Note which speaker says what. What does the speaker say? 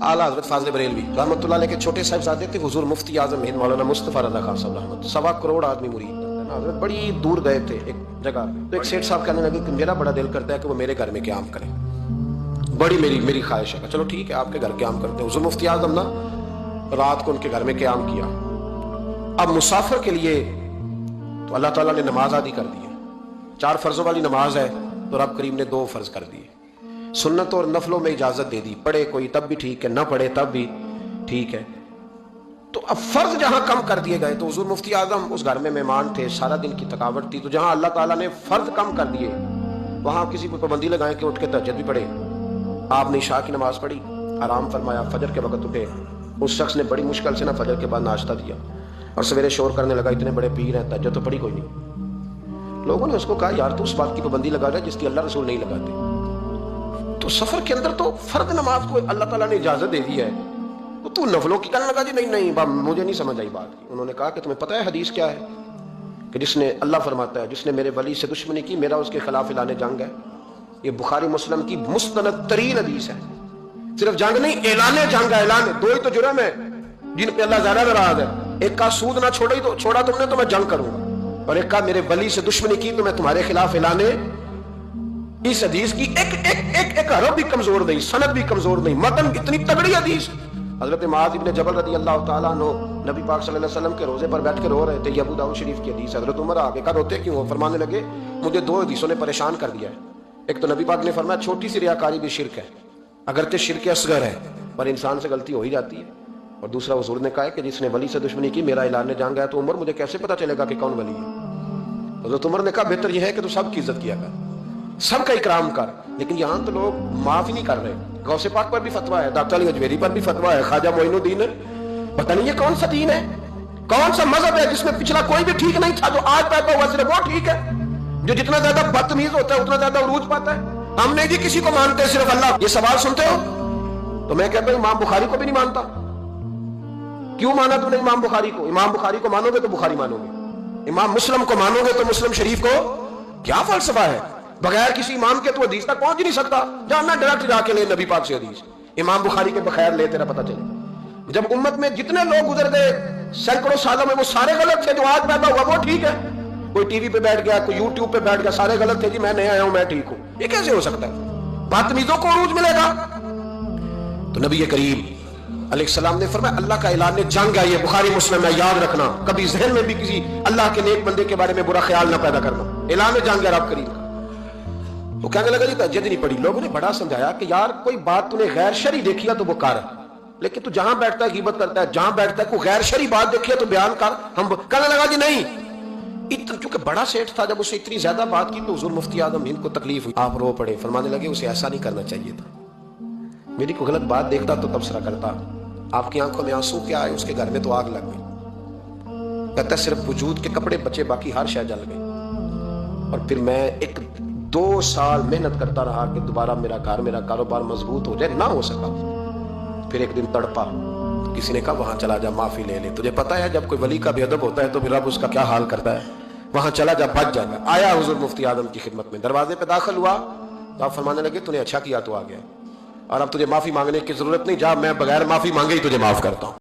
Speaker 1: आला हजरत फाज़िल बरेलवी रहमतुल्लाह अलैह के छोटे साहिबजादे थे हुजूर मुफ्ती आज़म हिंद मौलाना मुस्तफ़ा रज़ा खान साहब रहमत 1.25 करोड़ आदमी मुरीद थे। हजरत बड़ी दूर गए थे एक जगह, तो एक सेठ साहब कहने लगे कि मेरा बड़ा दिल करता है कि वो मेरे घर में क़याम करें, बड़ी मेरी ख्वाहिश है। चलो ठीक है, आपके घर क़याम करते हैं। हुजूर मुफ्ती आज़म ना रात को उनके घर में क़याम किया। अब मुसाफिर के लिए तो अल्लाह ताला ने नमाज आदि कर दी है, 4 फर्जों वाली नमाज है तो रब करीम ने 2 फर्ज कर दिए। सुन्नत और नफलों में इजाजत दे दी, पढ़े कोई तब भी ठीक है, ना पढ़े तब भी ठीक है। तो अब फर्ज जहां कम कर दिए गए तो हुजूर मुफ्ती आजम उस घर में मेहमान थे, सारा दिन की थकावट थी, तो जहां अल्लाह ताला ने फर्ज कम कर दिए वहां किसी को पाबंदी लगाए कि उठ के तहज्जुद भी पढ़े। आपने इशा की नमाज पढ़ी, आराम फरमाया, फजर के वक्त उठे। उस शख्स ने बड़ी मुश्किल से ना फजर के बाद नाश्ता दिया और सवेरे शोर करने लगा, इतने बड़े पीर हैं, तहज्जुद तो पढ़ी कोई नहीं। लोगों ने उसको कहा, यार तू उस बात की पाबंदी लगा रहा है जिसकी अल्लाह रसूल नहीं लगाते। तो सफर के अंदर तो फर्द नमाज को अल्लाह ताला ने इजाजत दे दी है, तो तू नफलों की कहने लगा जी नहीं मुझे नहीं समझ आई बात की। उन्होंने कहा कि तुम्हें पता है हदीस क्या है कि जिसने, अल्लाह फरमाता है, जिसने मेरे वली से दुश्मनी की मेरा उसके खिलाफ ऐलान जंग है। ये बुखारी मुस्लिम की मुस्तनद तरीन हदीस है। सिर्फ जंग नहीं, ऐलान जंग है। ऐलान 2 ही तो जुर्म है जिन पे अल्लाह ज्यादा नाराज है। एक का सूद ना छोड़ा तुमने तो मैं जंग करूंगा, और एक का मेरे वली से दुश्मनी की तो मैं तुम्हारे खिलाफ ऐलान। इस हदीस की एक हरफ भी कमजोर नहीं, सनद भी कमजोर नहीं, मतन इतनी तगड़ी हदीस। हजरत मुआज़ इब्न जबल रज़ी अल्लाह ताला अन्हु नबी पाक सल्लल्लाहु अलैहि वसल्लम के रोजे पर बैठ के रो रहे थे। ये अबू दाऊद शरीफ की हदीस। हजरत उमर आगे का रोते क्यों? फरमाने लगे मुझे 2 हदीसों ने परेशान कर दिया है। एक तो नबी पाक ने फरमाया छोटी सी रियाकारी भी शिरक है, अगरचे शिरक असगर है पर इंसान से गलती हो ही जाती है। और दूसरा हुजूर ने कहा है कि जिसने वली से दुश्मनी की मेरा ऐलान जंग है। तो उमर मुझे कैसे पता चलेगा कि कौन वली है? हजरत उमर ने कहा बेहतर यह है कि तू सबकी इज्जत किया कर, सबका इकराम कर। लेकिन यहाँ तो लोग माफ ही नहीं कर रहे। गौसे पाक पर भी फतवा है, दाता अली अजमेरी पर भी फतवा है, ख्वाजा मोइनुद्दीन, पता नहीं ये कौन सा दीन है, कौन सा मजहब है जिसमें पिछला कोई भी ठीक नहीं था, जो आज पैदा हुआ सिर्फ वो ठीक है। जो जितना ज्यादा बदतमीज होता है उतना ज्यादा उरूज पाता है। हम नहीं जी किसी को मानते, सिर्फ अल्लाह। ये सवाल सुनते हो तो मैं कहता हूँ इमाम बुखारी को भी नहीं मानता। क्यों माना तूने इमाम बुखारी को? इमाम बुखारी को मानोगे तो बुखारी मानोगे, इमाम मुस्लिम को मानोगे तो मुस्लिम शरीफ को। क्या फलसफा है? बगैर किसी इमाम के तो हदीस तक पहुंच ही नहीं सकता। जाना डायरेक्ट जाके ले नबी पाक से हदीस, इमाम बुखारी के बगैर ले, तेरा पता चले। जब उम्मत में जितने लोग गुजर गए सैकड़ों सालों में, वो सारे गलत थे। जो आज पैदा हुआ वो ठीक है। कोई टीवी पे बैठ गया, कोई यूट्यूब पे बैठ गया, सारे गलत थे जी, मैं नहीं आया हूं, मैं ठीक हूं। ये कैसे हो सकता है? बदतमीजों को उरूज मिलेगा। तो नबी करीम अलैहिस्सलाम ने फरमाया अल्लाह का ऐलान जंग है, ये बुखारी मुस्लिम है, याद रखना। कभी जहन में भी किसी अल्लाह के नेक बंदे के बारे में बुरा ख्याल ना पैदा करना। ऐलान जंग है रब करीम का। वो कहने लगा जी तहज्जुद नहीं पड़ी। लोगों ने बड़ा समझाया कि यार कोई बात तूने गैर शरी देखी है तो वो कर, लेकिन तू जहां बैठता है गीबत करता है, जहां बैठता है कोई गैर शरी बात देखी है तो बयान कर। हम कहने लगा जी नहीं। क्योंकि बड़ा सेठ था, जब उससे इतनी ज्यादा बात की तो हुजूर मुफ्ती आजम हिंद को तकलीफ हुई, आप रो पड़े। फरमाने लगे उसे ऐसा नहीं करना चाहिए था, मेरी कोई गलत बात देखता तो तबसरा करता। आपकी आंखों में आंसू क्या है? उसके घर में तो आग लग गई। कहता सिर्फ वजूद के कपड़े बचे, बाकी हर शय जल गई। और फिर मैं 2 साल मेहनत करता रहा कि दोबारा मेरा घर, मेरा कारोबार मजबूत हो जाए, ना हो सका। फिर एक दिन तड़पा, तो किसी ने कहा वहां चला जा, माफी ले ले। तुझे पता है जब कोई वली का बेअदब होता है तो फिर रब उसका क्या हाल करता है। वहां चला जा, बच जाएगा। आया हुजूर मुफ्ती आजम की खिदमत में, दरवाजे पे दाखिल हुआ तो आप फरमाने लगे तूने अच्छा किया तो आ गया, और अब तुझे माफी मांगने की जरूरत नहीं, जा मैं बगैर माफी मांगे ही तुझे माफ करता हूं।